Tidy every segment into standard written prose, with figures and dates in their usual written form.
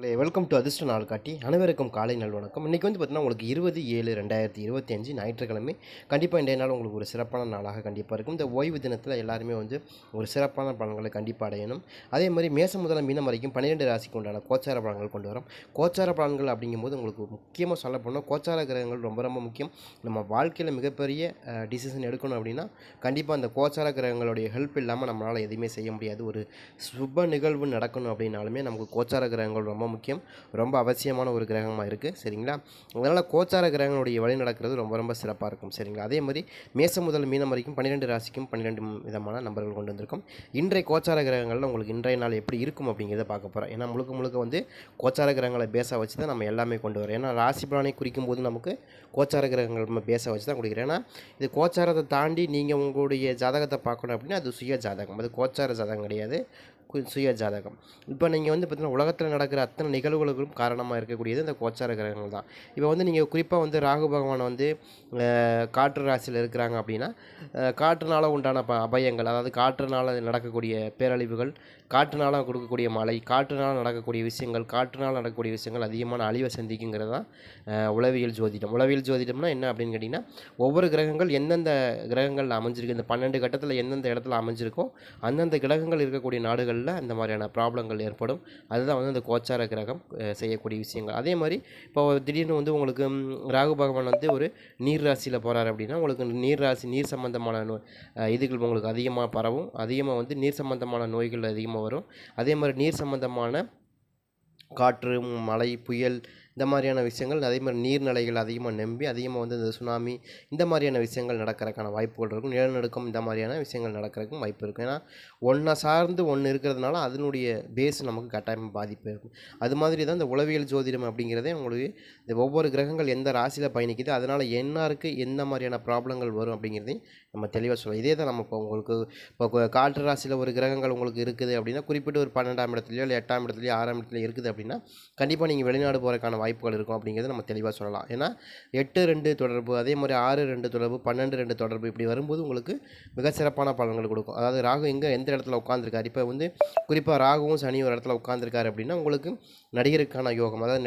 Welcome to அதிர்ஷ்ட நாள் காட்டி அனைவருக்கும் காலை நல்வணக்கம். இன்றைக்கி பார்த்தீங்கன்னா உங்களுக்கு 20/7/2025 ஞாயிற்றுக்கிழமை. கண்டிப்பாக இன்றைய நாள் உங்களுக்கு ஒரு சிறப்பான நாளாக கண்டிப்பாக இருக்கும். இந்த ஓய்வு தினத்தில் எல்லாருமே ஒரு சிறப்பான பலன்களை கண்டிப்பாக அடையணும். அதே மாதிரி மேசம் முதல் மீனம் வரைக்கும் 12 ராசிக்கு உண்டான கோச்சார பலன்கள் கொண்டு வரோம். கோச்சார பலன்கள் அப்படிங்கும்போது உங்களுக்கு முக்கியமாக சொல்ல போனால் கோச்சார கிரகங்கள் ரொம்ப ரொம்ப முக்கியம். நம்ம வாழ்க்கையில் மிகப்பெரிய டிசிஷன் எடுக்கணும் அப்படின்னா கண்டிப்பாக அந்த கோச்சார கிரகங்களுடைய ஹெல்ப் இல்லாமல் நம்மளால் எதுவுமே செய்ய முடியாது. ஒரு சுப நிகழ்வு நடக்கணும் அப்படின்னாலுமே நமக்கு கோச்சார கிரகங்கள் ரொம்ப முக்கியம், ரொம்ப அவசியமான ஒரு கிரகமாக இருக்குது. சரிங்களா? அதனால் கோச்சார கிரகங்களுடைய வழி நடக்கிறது ரொம்ப ரொம்ப சிறப்பாக இருக்கும். சரிங்களா? அதே மாதிரி மேசம் முதல் மீனம் வரைக்கும் 12 ராசிக்கும் 12 விதமான நம்பர்கள் கொண்டு வந்திருக்கும். இன்றைய கோச்சார கிரகங்களில் உங்களுக்கு இன்றைய நாள் எப்படி இருக்கும் அப்படிங்கிறத பார்க்க போகிறோம். ஏன்னா முழுக்க முழுக்க கோச்சார கிரகங்களை பேச வச்சு தான் நம்ம எல்லாமே கொண்டு வரோம். ஏன்னா ராசி பலனை குறிக்கும் போது நமக்கு கோச்சார கிரகங்கள் நம்ம பேச வச்சு தான் கொடுக்குறோம். ஏன்னா இது கோச்சாரத்தை தாண்டி நீங்கள் உங்களுடைய ஜாதகத்தை பார்க்கணும் அப்படின்னா அது சுய ஜாதகம், அது கோச்சார ஜாதகம் கிடையாது, சுய ஜாதகம். இப்போ நீங்கள் பார்த்தீங்கன்னா உலகத்தில் நடக்கிற அத்தனை நிகழ்வுகளுக்கும் காரணமாக இருக்கக்கூடியது இந்த கோச்சார கிரகங்கள் தான். இப்போ நீங்கள் குறிப்பாக ராகு பகவான் காற்று ராசியில் இருக்கிறாங்க அப்படின்னா காற்றுனால உண்டான அபாயங்கள், அதாவது காற்றுனால நடக்கக்கூடிய பேரழிவுகள், காற்றுனால கொடுக்கக்கூடிய மழை, காற்றுனால் நடக்கக்கூடிய விஷயங்கள், காற்றுனால் நடக்கக்கூடிய விஷயங்கள் அதிகமான அழிவை சந்திக்குங்கிறது தான் உளவியல் ஜோதிடம். உளவியல் ஜோதிடம்னா என்ன அப்படின்னு கேட்டிங்கன்னா ஒவ்வொரு கிரகங்கள் எந்தெந்த கிரகங்கள் அமைஞ்சிருக்கு, இந்த 12 கட்டத்தில் எந்தெந்த இடத்துல அமைஞ்சிருக்கோ அந்தந்த கிரகங்கள் இருக்கக்கூடிய நாடுகளில் இந்த மாதிரியான ப்ராப்ளங்கள் ஏற்படும். அதுதான் அந்த கோச்சார கிரகம் செய்யக்கூடிய விஷயங்கள். அதே மாதிரி இப்போ திடீர்னு உங்களுக்கு ராகு பகவான் ஒரு நீர் ராசியில் போகிறார் அப்படின்னா உங்களுக்கு நீர் ராசி, நீர் சம்பந்தமான இதுகள் உங்களுக்கு அதிகமாக பரவும், அதிகமாக நீர் சம்பந்தமான நோய்கள் அதிகமாக வரும். அதே மாதிரி நீர் சம்பந்தமான காற்று, மழை, புயல் இந்த மாதிரியான விஷயங்கள், அதே மாதிரி நீர்நிலைகள் அதிகமாக நம்பி அதிகமாக இந்த சுனாமி இந்த மாதிரியான விஷயங்கள் நடக்கிறதுக்கான வாய்ப்புகள் இருக்கும். நிலநடுக்கம் இந்த மாதிரியான விஷயங்கள் நடக்கிறதுக்கும் வாய்ப்பு இருக்கும். ஏன்னா ஒன்றை சார்ந்து ஒன்று இருக்கிறதுனால அதனுடைய பேஸ் நமக்கு கட்டாயமாக பாதிப்பு இருக்கும். அது மாதிரி தான் இந்த உளவியல் ஜோதிடம் அப்படிங்கிறதே உங்களுக்கு இந்த ஒவ்வொரு கிரகங்கள் எந்த ராசியில் பயணிக்குது, அதனால் என்னாருக்கு எந்த மாதிரியான ப்ராப்ளங்கள் வரும் அப்படிங்கிறதையும் நம்ம தெளிவாக சொல்லலாம். இதே தான் நம்ம இப்போ காற்று ராசியில் ஒரு கிரகங்கள் உங்களுக்கு இருக்குது அப்படின்னா குறிப்பிட்டு ஒரு 12ஆம் இடத்துலையோ இல்லை 8ஆம் இடத்துலையோ 6ஆம் இடத்துலையோ இருக்குது அப்படின்னா கண்டிப்பாக நீங்கள் வெளிநாடு போகிறதுக்கான வாய்ப்புகள் இருக்கும் அப்படிங்கிறது நம்ம தெளிவாக சொல்லலாம். ஏன்னா 8-2 தொடர்பு, அதே மாதிரி 6-2 தொடர்பு, 12-2 தொடர்பு இப்படி வரும்போது உங்களுக்கு மிக சிறப்பான பலன்கள் கொடுக்கும். அதாவது ராகு எந்த இடத்துல உட்காந்துருக்காரு, இப்போ குறிப்பாக ராகுவும் சனி ஒரு இடத்துல உட்காந்துருக்காரு அப்படின்னா உங்களுக்கு நடிகருக்கான யோகம், அதாவது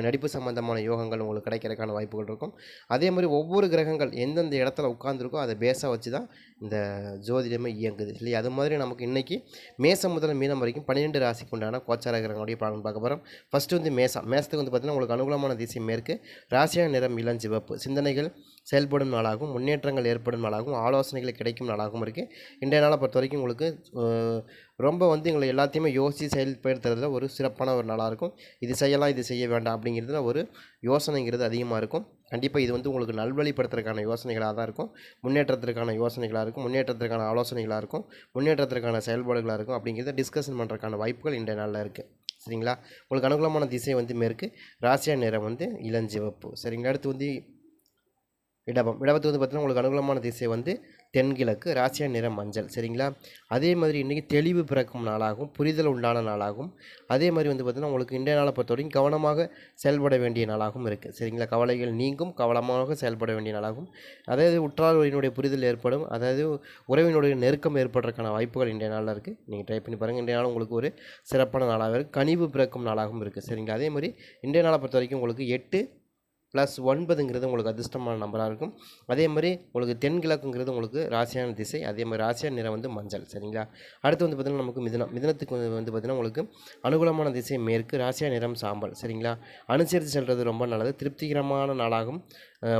நடிப்பு சம்பந்தமான யோகங்கள் உங்களுக்கு கிடைக்கிறதுக்கான வாய்ப்புகள் இருக்கும். அதே மாதிரி ஒவ்வொரு கிரகங்கள் எந்தெந்த இடத்துல உட்காந்துருக்கோ அதை பேஸாக வச்சு தான் இந்த ஜோதிடமே இயங்குது இல்லையா? அது மாதிரி நமக்கு இன்றைக்கி மேசம் முதல் மீனம் வரைக்கும் 12 ராசிக்கு உண்டான கோச்சார கிரகங்களுடைய பலன் பார்க்க போகிறோம். ஃபஸ்ட்டு மேசத்துக்கு பார்த்திங்கன்னா உங்களுக்கு அனுகூலமான திசை மேற்கு, ராசியான நிறம் இளஞ்சிவப்பு, சிந்தனைகள் செயல்படும் நாளாகவும் முன்னேற்றங்கள் ஏற்படும் நாளாகவும் ஆலோசனைகள் கிடைக்கும் நாளாகவும் இருக்குது. இன்றைய நாளை பொறுத்த வரைக்கும் உங்களுக்கு ரொம்ப எங்களை எல்லாத்தையுமே யோசித்து செயல்படுத்துறதுல ஒரு சிறப்பான ஒரு நாளாக இருக்கும். இது செய்யலாம், இது செய்ய வேண்டாம் அப்படிங்கிறதுல ஒரு யோசனைங்கிறது அதிகமாக இருக்கும். கண்டிப்பாக இது உங்களுக்கு நல்வழிப்படுத்துறதுக்கான யோசனைகளாக தான் இருக்கும், முன்னேற்றத்திற்கான யோசனைகளாக இருக்கும், முன்னேற்றத்திற்கான ஆலோசனைகளாக இருக்கும், முன்னேற்றத்திற்கான செயல்பாடுகளாக இருக்கும். அப்படிங்கிறத டிஸ்கஷன் பண்ணுறதுக்கான வாய்ப்புகள் இன்றைய நாளில் இருக்குது. சரிங்களா? உங்களுக்கு அனுகூலமான திசை மேற்கு, ராசியான நிறம் இளஞ்சிவப்பு. சரிங்களா? அடுத்து இடபத்துக்கு பார்த்தீங்கன்னா உங்களுக்கு அனுகூலமான திசை தென்கிழக்கு, ராசியான நிறம் மஞ்சள். சரிங்களா? அதே மாதிரி இன்றைக்கி தெளிவு பிறக்கும் நாளாகும், புரிதல் உண்டான நாளாகும். அதே மாதிரி பார்த்திங்கன்னா உங்களுக்கு இன்றைய நாளை பொறுத்த வரைக்கும் கவனமாக செயல்பட வேண்டிய நாளாகவும் இருக்குது. சரிங்களா? கவலைகள் நீங்கும், கவனமாக செயல்பட வேண்டிய நாளாகும். அதாவது உற்றார் உறவினுடைய புரிதல் ஏற்படும், அதாவது உறவினுடைய நெருக்கம் ஏற்படுறதுக்கான வாய்ப்புகள் இன்றைய நாளில் இருக்குது. நீங்கள் ட்ரை பண்ணி பாருங்கள். இன்றைய நாள் உங்களுக்கு ஒரு சிறப்பான நாளாக இருக்குது, கனிவு பிறக்கும் நாளாகவும் இருக்குது. சரிங்களா? அதே மாதிரி இன்றைய நாளை பொறுத்த வரைக்கும் உங்களுக்கு 8+9 உங்களுக்கு அதிர்ஷ்டமான நம்பராக இருக்கும். அதே மாதிரி உங்களுக்கு தென்கிழக்குங்கிறது உங்களுக்கு ராசியான திசை, அதே மாதிரி ராசியான நிறம் மஞ்சள். சரிங்களா? அடுத்து பார்த்திங்கன்னா நமக்கு மிதனத்துக்கு பார்த்திங்கன்னா உங்களுக்கு அனுகூலமான திசை மேற்கு, ராசியான நிறம் சாம்பல். சரிங்களா? அனுசரித்து செல்வது ரொம்ப நல்லது, திருப்திகரமான நாளாகும்,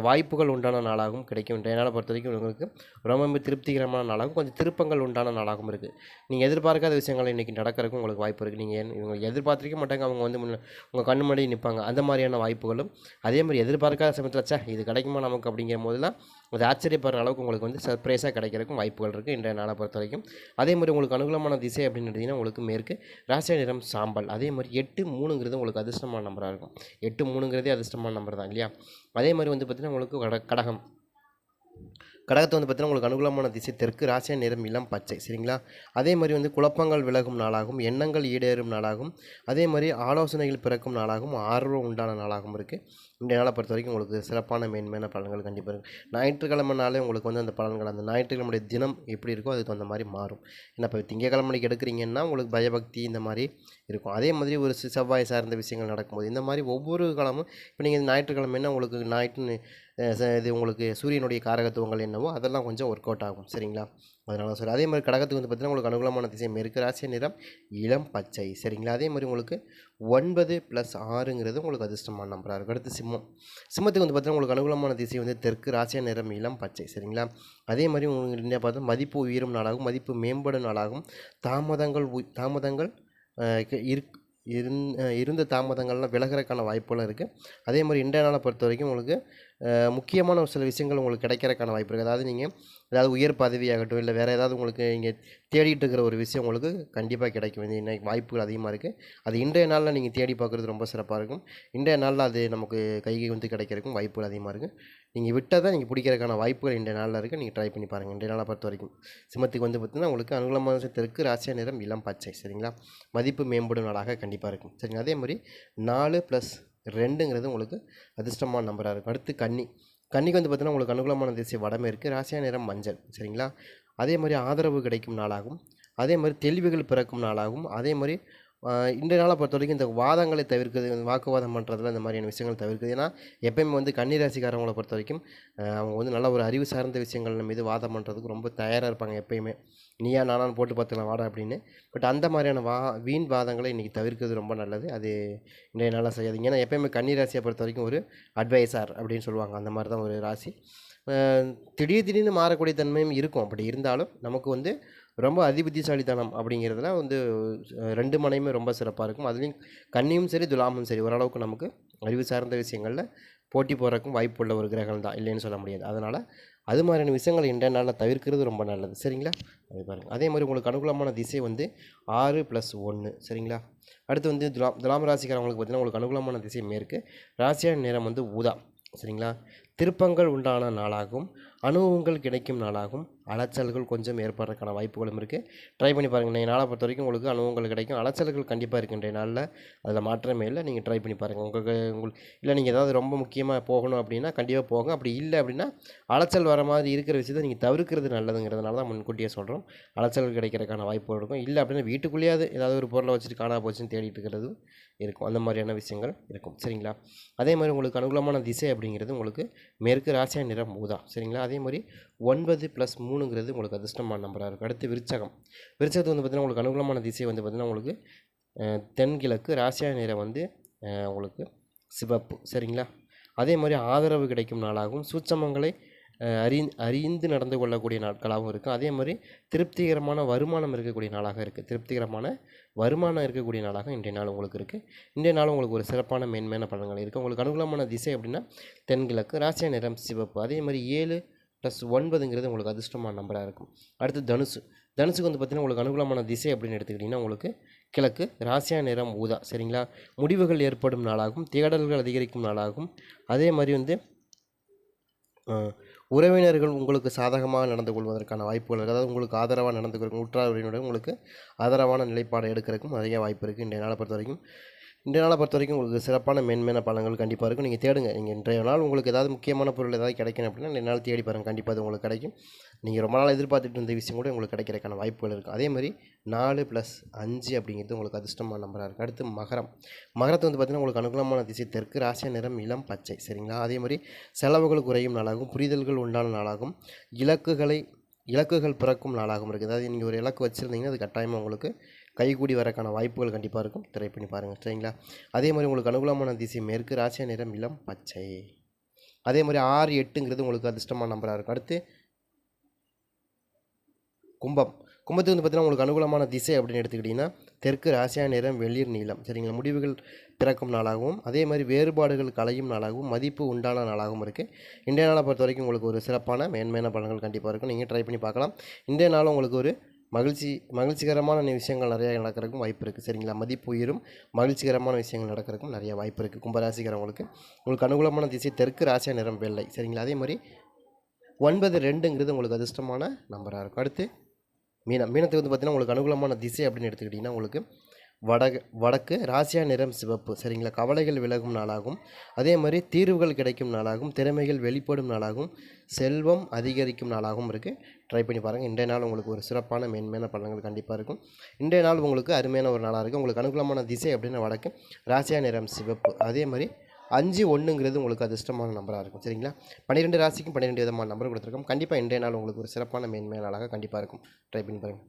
வாய்ப்புகள் உண்டான நாளாகவும் கிடைக்கும். இன்றைய நாளை பொறுத்த வரைக்கும் உங்களுக்கு ரொம்ப திருப்திகரமான நாளாகவும் கொஞ்சம் திருப்பங்கள் உண்டான நாளாகவும் இருக்குது. நீங்கள் எதிர்பார்க்காத விஷயங்கள் இன்றைக்கி நடக்கிறதுக்கும் உங்களுக்கு வாய்ப்பு இருக்குது. நீங்கள் இவங்க எதிர்பார்த்திருக்க மாட்டாங்க, அவங்க உங்கள் கண்ணு முன்னாடி நிற்பாங்க, அந்த மாதிரியான வாய்ப்புகளும். அதே மாதிரி எதிர்பார்க்காத சமயத்தில் இது கிடைக்குமா நமக்கு அப்படிங்கிற போதெல்லாம் அது ஆச்சரியப்படுற அளவுக்கு உங்களுக்கு சர்ப்ரைஸாக கிடைக்கிறதுக்கும் வாய்ப்புகள் இருக்குது இன்றைய நாளை பொறுத்த வரைக்கும். அதே மாதிரி உங்களுக்கு அனுகூலமான திசை அப்படின்னு எடுத்திங்கன்னா உங்களுக்கு மேற்கு, ராசியான நிறம் சாம்பல். அதே மாதிரி 8-3 உங்களுக்கு அதிர்ஷ்டமான நம்பராக இருக்கும். 8-3 அதிர்ஷ்டமான நம்பர் தான் இல்லையா? அதே மாதிரி பார்த்திங்கன்னா உங்களுக்கு கடகம் கடகத்தை பார்த்தீங்கன்னா உங்களுக்கு அனுகூலமான திசை தெற்கு, ராசியான நிறம் இளம் பச்சை. சரிங்களா? அதே மாதிரி குழப்பங்கள் விலகும் நாளாகும், எண்ணங்கள் ஈடேறும் நாளாகும், அதே மாதிரி ஆலோசனைகள் பிறக்கும் நாளாகவும் ஆர்வம் உண்டான நாளாகவும் இருக்குது. இன்றைய நாளை பொறுத்த வரைக்கும் உங்களுக்கு சிறப்பான மேன்மையான பலன்கள் கண்டிப்பாக இருக்குது. ஞாயிற்றுக்கிழமைனாலே உங்களுக்கு அந்த பலன்கள் அந்த ஞாயிற்றுக்கிழமையுடைய தினம் எப்படி இருக்கோ அதுக்கு அந்த மாதிரி மாறும். ஏன்னா இப்போ திங்கக்கிழமைக்கு எடுக்கிறீங்கன்னா உங்களுக்கு பயபக்தி இந்த மாதிரி இருக்கும். அதே மாதிரி ஒரு செவ்வாய் சார்ந்த விஷயங்கள் நடக்கும்போது இந்த மாதிரி ஒவ்வொரு காலமும் இப்போ நீங்கள் ஞாயிற்றுக்கிழமைன்னா உங்களுக்கு இது உங்களுக்கு சூரியனுடைய காரகத்துவங்கள் என்னவோ அதெல்லாம் கொஞ்சம் ஒர்க் அவுட் ஆகும். சரிங்களா? அதனால சரி. அதே மாதிரி கடகத்துக்கு வந்து பார்த்தீங்கன்னா உங்களுக்கு அனுகூலமான திசை மேற்கு, ராசி நிறம் இளம் பச்சை. சரிங்களா? அதே மாதிரி உங்களுக்கு 9+6ங்கிறது உங்களுக்கு அதிர்ஷ்டமான நம்பராக இருக்கும். அடுத்து சிம்மத்துக்கு வந்து பார்த்தீங்கன்னா உங்களுக்கு அனுகூலமான திசை வந்து தெற்கு, ராசி நிறம் இளம் பச்சை. சரிங்களா? அதே மாதிரி உங்களுக்கு என்ன பார்த்தா மதிப்பு உயரும் நாளாகும், மதிப்பு மேம்படும் நாளாகும். தாமதங்கள் இருந்த தாமதங்கள்லாம் விலகிறதுக்கான வாய்ப்புகளும் இருக்குது. அதே மாதிரி இன்றைய நாளை பொறுத்த வரைக்கும் உங்களுக்கு முக்கியமான ஒரு சில விஷயங்கள் உங்களுக்கு கிடைக்கிறதுக்கான வாய்ப்பு இருக்குது. அதாவது நீங்கள் ஏதாவது உயர் பதவியாகட்டும் இல்லை வேறு ஏதாவது உங்களுக்கு இங்கே தேடிட்டு இருக்கிற ஒரு விஷயம் உங்களுக்கு கண்டிப்பாக கிடைக்கும். இன்னைக்கு வாய்ப்புகள் அதிகமாக இருக்குது. அது இன்றைய நாளில் நீங்கள் தேடி பார்க்குறது ரொம்ப சிறப்பாக இருக்கும். இன்றைய நாளில் அது நமக்கு கைக்கு வந்து கிடைக்கிறதுக்கும் வாய்ப்புகள் அதிகமாக இருக்குது. நீங்கள் விட்டதை நீங்கள் பிடிக்கிறதுக்கான வாய்ப்புகள் இன்றைய நாளில் இருக்குது. நீங்கள் ட்ரை பண்ணி பாருங்கள். இன்றைய நாளை பொறுத்த வரைக்கும் சிம்மத்துக்கு வந்து பார்த்திங்கன்னா உங்களுக்கு அனுகூலமான தெற்கு, ராசி நிறம் இளம் பச்சை. சரிங்களா? மதிப்பு மேம்படும் நாளாக கண்டிப்பாக இருக்கும். சரிங்களா? அதே மாதிரி 4+2ங்கிறது உங்களுக்கு அதிர்ஷ்டமான நம்பராக இருக்கும். அடுத்து கன்னிக்கு வந்து பார்த்தீங்கன்னா உங்களுக்கு அனுகூலமான திசை வடமேற்கு, ராசியா நிறம் மஞ்சள். சரிங்களா? அதே மாதிரி ஆதரவு கிடைக்கும் நாளாகும். அதே மாதிரி தெளிவுகள் பிறக்கும் நாளாகும். அதே மாதிரி இன்றைய நாளை பொறுத்த வரைக்கும் இந்த வாதங்களை தவிர்க்கிறது, வாக்குவாதம் பண்ணுறதுல இந்த மாதிரியான விஷயங்கள் தவிர்க்குது. ஏன்னா எப்பயுமே வந்து கன்னி ராசிக்காரவங்களை பொறுத்த வரைக்கும் அவங்க வந்து நல்ல ஒரு அறிவு சார்ந்த விஷயங்கள் மீது வாதம் பண்ணுறதுக்கு ரொம்ப தயாராக இருப்பாங்க எப்பயுமே. நீயா நானான்னு போட்டு பார்த்துக்கலாம் வாடா அப்படின்னு. பட் அந்த மாதிரியான வீண் வாதங்களை இன்றைக்கி தவிர்க்கிறது ரொம்ப நல்லது. அது இன்றைய நாளாக செய்யாதீங்க. ஏன்னா எப்பயுமே கன்னி ராசியை பொறுத்த வரைக்கும் ஒரு அட்வைசர் அப்படின்னு சொல்லுவாங்க. அந்த மாதிரி தான் ஒரு ராசி. திடீர்னு மாறக்கூடிய தன்மையும் இருக்கும். அப்படி இருந்தாலும் நமக்கு வந்து ரொம்ப அதிபுத்திசாலித்தனம் அப்படிங்கிறதுல வந்து 2 மனையுமே ரொம்ப சிறப்பாக இருக்கும். அதுலேயும் கன்னியும் சரி துலாமும் சரி ஓரளவுக்கு நமக்கு அறிவு சார்ந்த விஷயங்களில் போட்டி போடுறதுக்கும் வாய்ப்பு உள்ள ஒரு கிரகம் தான், இல்லைன்னு சொல்ல முடியாது. அதனால் அது மாதிரியான விஷயங்கள் இன்றைய நாளில் தவிர்க்கிறது ரொம்ப நல்லது. சரிங்களா? அது பாருங்கள். அதே மாதிரி உங்களுக்கு அனுகூலமான திசை வந்து 6+1. சரிங்களா? அடுத்து வந்து துலாம் ராசிக்காரவங்களுக்கு பார்த்திங்கன்னா உங்களுக்கு அனுகூலமான திசை மேற்கு, ராசியான நிறம் வந்து ஊதா. சரிங்களா? திருப்பங்கள் உண்டான நாளாகும், அனுபவங்கள் கிடைக்கும் நாளாகும், அலைச்சல்கள் கொஞ்சம் ஏற்படுறதுக்கான வாய்ப்புகளும் இருக்குது. ட்ரை பண்ணி பாருங்கள். இன்றைய நாளை பொறுத்த வரைக்கும் உங்களுக்கு அனுபவங்கள் கிடைக்கும், அலைச்சல்கள் கண்டிப்பாக இருக்குது இன்றைய நாளில். அதில் மாற்றமே இல்லை. நீங்கள் ட்ரை பண்ணி பாருங்கள். இல்லை நீங்கள் ஏதாவது ரொம்ப முக்கியமாக போகணும் அப்படின்னா கண்டிப்பாக போங்க. அப்படி இல்லை அப்படின்னா அலைச்சல் வர மாதிரி இருக்கிற விஷயத்தை நீங்கள் தவிர்க்கிறது நல்லதுங்கிறதுனால தான் முன்கூட்டியே சொல்கிறோம். அலைச்சல்கள் கிடைக்கிறதுக்கான வாய்ப்பு இருக்கும். இல்லை அப்படின்னா வீட்டுக்குள்ளேயாவது ஏதாவது ஒரு பொருளை வச்சுட்டு காணா போச்சுன்னு தேடிட்டு இருக்கிறது இருக்கும். அந்த மாதிரியான விஷயங்கள் இருக்கும். சரிங்களா? அதே மாதிரி உங்களுக்கு அனுகூலமான திசை அப்படிங்கிறது உங்களுக்கு மேற்கு, ராசியா நிறம் ஊதா. சரிங்களா? அதே மாதிரி 9+3ங்கிறது உங்களுக்கு அதிர்ஷ்டமான நம்பராக இருக்கும். அடுத்து விருச்சகத்துக்கு வந்து பார்த்திங்கன்னா உங்களுக்கு அனுகூலமான திசை வந்து பார்த்திங்கன்னா உங்களுக்கு தென்கிழக்கு, ராசியா நிறம் வந்து உங்களுக்கு சிவப்பு. சரிங்களா? அதே மாதிரி ஆதரவு கிடைக்கும் நாளாகவும், சூட்சமங்களை அறிந்து நடந்து கொள்ளக்கூடிய நாட்களாகவும் இருக்கும். அதே மாதிரி திருப்திகரமான வருமானம் இருக்கக்கூடிய நாளாக இருக்குது. திருப்திகரமான வருமானம் இருக்கக்கூடிய நாளாக இன்றைய நாள் உங்களுக்கு இருக்குது. இன்றைய நாள் உங்களுக்கு ஒரு சிறப்பான மேன்மையான பலன்கள் இருக்குது. உங்களுக்கு அனுகூலமான திசை அப்படின்னா தென்கிழக்கு, ராசியா நிறம் சிவப்பு. அதே மாதிரி 7+9ங்கிறது உங்களுக்கு அதிர்ஷ்டமான நம்பராக இருக்கும். அடுத்து தனுசுக்கு வந்து பார்த்திங்கன்னா உங்களுக்கு அனுகூலமான திசை அப்படின்னு எடுத்துக்கிட்டிங்கன்னா உங்களுக்கு கிழக்கு, ராசியா நிறம் ஊதா. சரிங்களா? முடிவுகள் ஏற்படும் நாளாகும், தேடல்கள் அதிகரிக்கும் நாளாகும். அதே மாதிரி வந்து உறவினர்கள் உங்களுக்கு சாதகமாக நடந்து கொள்வதற்கான வாய்ப்புகள் இருக்குது. அதாவது உங்களுக்கு ஆதரவாக நடந்து கொள்ளும் உற்றார் உறவினர்கள் உங்களுக்கு ஆதரவான நிலைப்பாடு எடுக்கிறதுக்கும் நிறைய வாய்ப்பு இருக்குது. இன்றைய நாளை பொறுத்த வரைக்கும் உங்களுக்கு சிறப்பான மேன்மையான பலன்கள் கண்டிப்பாக இருக்கும். நீங்கள் தேடுங்க. நீங்கள் இன்றைய நாள் உங்களுக்கு ஏதாவது முக்கியமான பொருள் ஏதாவது கிடைக்கணும் அப்படின்னா இன்றைய நாள் தேடி பாருங்கள். கண்டிப்பாக அது உங்களுக்கு கிடைக்கும். நீங்கள் ரொம்ப நாள் எதிர்பார்த்துட்டு இருந்த விஷயம் கூட உங்களுக்கு கிடைக்கிறதுக்கான வாய்ப்புகள் இருக்கும். அதே மாதிரி 4+5 அப்படிங்கிறது உங்களுக்கு அதிர்ஷ்டமான நம்பராக இருக்குது. அடுத்து மகரத்தை வந்து பார்த்திங்கன்னா உங்களுக்கு அனுகூலமான திசை தெற்கு, ராசியா நிறம் இளம் பச்சை. சரிங்களா? அதே மாதிரி செலவுகள் குறையும் நாளாகும், புரிதல்கள் உண்டான நாளாகும், இலக்குகள் பிறக்கும் நாளாகவும் இருக்குது. அதாவது நீங்கள் ஒரு இலக்கு வச்சுருந்தீங்கன்னா அது கட்டாயமாக உங்களுக்கு கைகூடி வரக்கான வாய்ப்புகள் கண்டிப்பாக இருக்கும். ட்ரை பண்ணி பாருங்கள். சரிங்களா? அதே மாதிரி உங்களுக்கு அனுகூலமான திசை மேற்கு, ராசியா நிறம் இளம் பச்சை. அதே மாதிரி 6+8ங்கிறது உங்களுக்கு அதிர்ஷ்டமான நம்பராக இருக்கும். அடுத்து கும்பத்துக்கு வந்து பார்த்திங்கன்னா உங்களுக்கு அனுகூலமான திசை அப்படின்னு எடுத்துக்கிட்டிங்கன்னா தெற்கு, ராசியா நிறம் வெளிர் நீளம். சரிங்களா? முடிவுகள் பிறக்கும் நாளாகவும், அதே மாதிரி வேறுபாடுகள் களையும் நாளாகவும், மதிப்பு உண்டான நாளாகவும் இருக்குது. இன்றைய நாளை பொறுத்த வரைக்கும் உங்களுக்கு ஒரு சிறப்பான மேன்மையான பலன்கள் கண்டிப்பாக இருக்கும். நீங்கள் ட்ரை பண்ணி பார்க்கலாம். இன்றைய நாளும் உங்களுக்கு ஒரு மகிழ்ச்சிகரமான விஷயங்கள் நிறையா நடக்கிறதுக்கும் வாய்ப்பு இருக்குது. சரிங்களா? மதிப்பு உயரும் மகிழ்ச்சிகரமான விஷயங்கள் நடக்கிறதுக்கும் நிறைய வாய்ப்பு இருக்குது. கும்பராசிக்காரங்களுக்கு உங்களுக்கு அனுகூலமான திசை தெற்கு, ராசியா நிறம் வெள்ளை. சரிங்களா? அதே மாதிரி 9+2ங்கிறது உங்களுக்கு அதிர்ஷ்டமான நம்பராக இருக்கும். அடுத்து மீனத்துக்கு வந்து பார்த்திங்கன்னா உங்களுக்கு அனுகூலமான திசை அப்படின்னு எடுத்துக்கிட்டிங்கன்னா உங்களுக்கு வடக்கு ராசியா நிறம் சிவப்பு. சரிங்களா? கவலைகள் விலகும் நாளாகும். அதே மாதிரி தீர்வுகள் கிடைக்கும் நாளாகும். திறமைகள் வெளிப்படும் நாளாகும். செல்வம் அதிகரிக்கும் நாளாகவும் இருக்குது. ட்ரை பண்ணி பாருங்கள். இன்றைய நாள் உங்களுக்கு ஒரு சிறப்பான மேன்மையான பலன்கள் கண்டிப்பாக இருக்கும். இன்றைய நாள் உங்களுக்கு அருமையான ஒரு நாளாக இருக்குது. உங்களுக்கு அனுகூலமான திசை அப்படின்னு வடக்கு, ராசியா நிறம் சிவப்பு. அதே மாதிரி 5 1ங்கிறது உங்களுக்கு அதிர்ஷ்டமான நம்பராக இருக்கும். சரிங்களா? 12 ராசிக்கும் 12 விதமான நம்பர் கொடுத்துருக்கோம். கண்டிப்பாக இன்றைய நாள் உங்களுக்கு ஒரு சிறப்பான மேன்மையான நாளாக கண்டிப்பாக இருக்கும். ட்ரை பண்ணி பாருங்கள்.